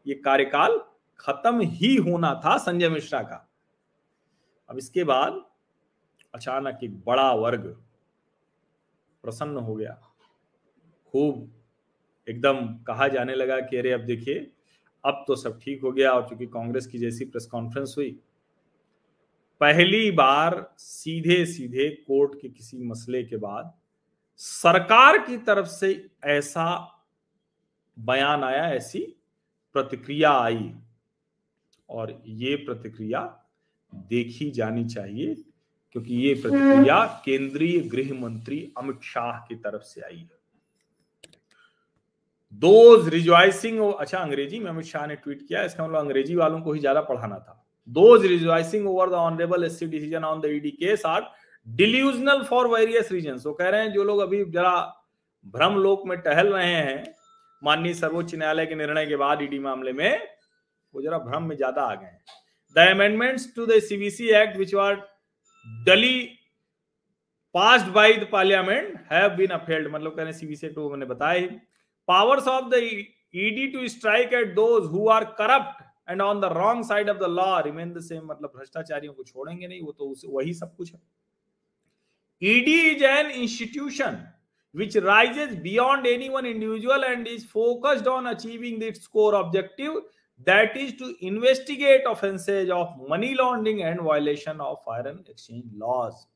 ये कार्यकाल खत्म ही होना था संजय मिश्रा का। अब इसके बाद अचानक एक बड़ा वर्ग प्रसन्न हो गया, खूब एकदम कहा जाने लगा कि अरे अब देखिए अब तो सब ठीक हो गया। और चूंकि कांग्रेस की जैसी प्रेस कॉन्फ्रेंस हुई, पहली बार सीधे सीधे कोर्ट के किसी मसले के बाद सरकार की तरफ से ऐसा बयान आया, ऐसी प्रतिक्रिया आई, और ये प्रतिक्रिया देखी जानी चाहिए क्योंकि ये प्रतिक्रिया केंद्रीय गृह मंत्री अमित शाह की तरफ से आई है। दोज रिजॉइसिंग, अच्छा अंग्रेजी में अमित शाह ने ट्वीट किया, इसका मतलब अंग्रेजी वालों को ही ज्यादा पढ़ाना था। Those rejoicing over the honourable SC decision on the ED case are delusional for various reasons. वो कह रहे हैं जो लोग अभी जरा भ्रम लोक में टहल रहे हैं माननीय सर्वोच्च न्यायालय के निर्णय के बाद ईडी मामले में, वो जरा भ्रम में ज्यादा आ गए हैं। The amendments to the CBC act which were duly passed by the parliament have been upheld. मतलब कह रहे हैं सीबीसी एक्ट को मैंने बताया, powers of the ED to strike at those who are corrupt and on the wrong side of the law remain the same। मतलब भ्रष्टाचारियों को छोड़ेंगे नहीं, वो तो वही सब कुछ है। ED is an institution which rises beyond any one individual and is focused on achieving its core objective, that is to investigate offenses of money laundering and violation of foreign exchange laws।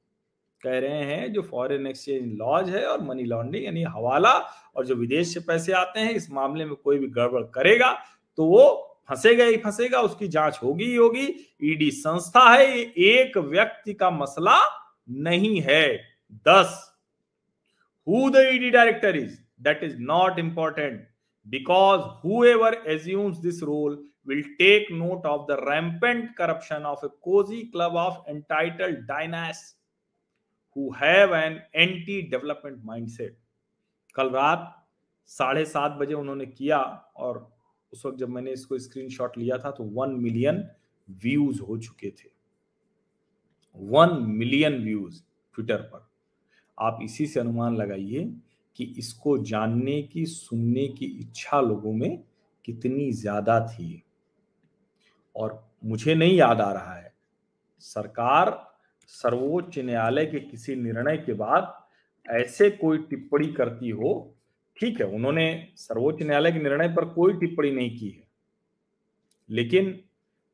कह रहे हैं जो foreign exchange laws है और money laundering यानी हवाला और जो विदेश से पैसे आते हैं, इस मामले में कोई भी गड़बड़ करेगा तो वो फंसेगा ही फंसेगा, उसकी जांच होगी ही होगी। ईडी संस्था है, ये एक व्यक्ति का मसला नहीं है। 10 who the ED director is, that is not important because whoever assumes this role will take note of the rampant corruption of a cozy club of entitled dynasts who have an anti-development mindset। कल रात 7:30 बजे उन्होंने किया, और उस वक्त जब मैंने इसको स्क्रीनशॉट लिया था तो 1 मिलियन व्यूज हो चुके थे। 1 मिलियन व्यूज ट्विटर पर। आप इसी से अनुमान लगाइए कि इसको जानने की, सुनने की इच्छा लोगों में कितनी ज्यादा थी। और मुझे नहीं याद आ रहा है सरकार सर्वोच्च न्यायालय के किसी निर्णय के बाद ऐसे कोई टिप्पणी करती हो। ठीक है, उन्होंने सर्वोच्च न्यायालय के निर्णय पर कोई टिप्पणी नहीं की है, लेकिन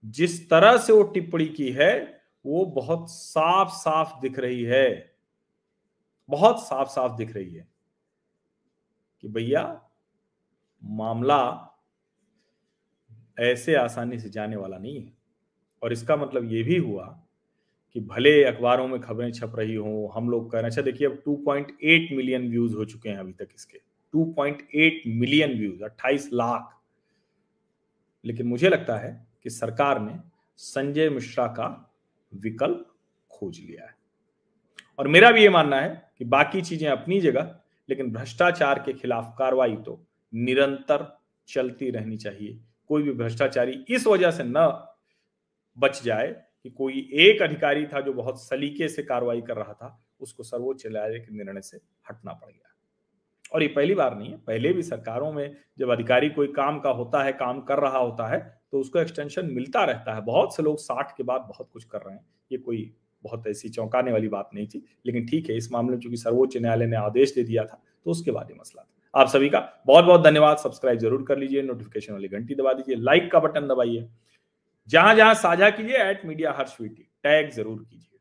जिस तरह से वो टिप्पणी की है वो बहुत साफ साफ दिख रही है, बहुत साफ साफ दिख रही है कि भैया मामला ऐसे आसानी से जाने वाला नहीं है। और इसका मतलब ये भी हुआ कि भले अखबारों में खबरें छप रही हो, हम लोग कह रहे हैं, अच्छा देखिए अब 2.8 मिलियन व्यूज हो चुके हैं अभी तक इसके, 2.8 मिलियन व्यूज, 28 लाख। लेकिन मुझे लगता है कि सरकार ने संजय मिश्रा का विकल्प खोज लिया है। और मेरा भी ये मानना है कि बाकी चीजें अपनी जगह, लेकिन भ्रष्टाचार के खिलाफ कार्रवाई तो निरंतर चलती रहनी चाहिए। कोई भी भ्रष्टाचारी इस वजह से न बच जाए कि कोई एक अधिकारी था जो बहुत सलीके से कार्रवाई कर रहा था, उसको सर्वोच्च न्यायालय के निर्णय से हटना पड़ गया। और ये पहली बार नहीं है, पहले भी सरकारों में जब अधिकारी कोई काम का होता है, काम कर रहा होता है, तो उसको एक्सटेंशन मिलता रहता है। बहुत से लोग 60 के बाद बहुत कुछ कर रहे हैं, ये कोई बहुत ऐसी चौंकाने वाली बात नहीं थी। लेकिन ठीक है, इस मामले में चूंकि सर्वोच्च न्यायालय ने आदेश दे दिया था तो उसके बाद ये मसला था। आप सभी का बहुत बहुत धन्यवाद। सब्सक्राइब जरूर कर लीजिए, नोटिफिकेशन वाली घंटी दबा दीजिए, लाइक का बटन दबाइए, जहां जहां साझा कीजिए @मीडिया_हर्ष_VT टैग जरूर कीजिए,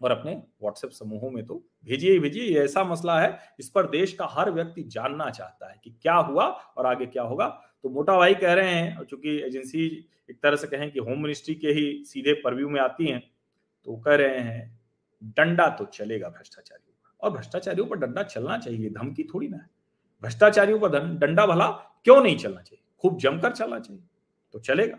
और अपने व्हाट्सएप समूहों में तो भेजिए ही भेजिए। ये ऐसा मसला है, इस पर देश का हर व्यक्ति जानना चाहता है कि क्या हुआ और आगे क्या होगा। तो मोटा भाई कह रहे हैं, और चूंकि एजेंसी एक तरह से कहें कि होम मिनिस्ट्री के ही सीधे परव्यू में आती हैं, तो कह रहे हैं डंडा तो चलेगा भ्रष्टाचारियों पर, और भ्रष्टाचारियों पर डंडा चलना चाहिए, धमकी थोड़ी ना है। भ्रष्टाचारियों पर डंडा भला क्यों नहीं चलना चाहिए, खूब जमकर चलना चाहिए, तो चलेगा।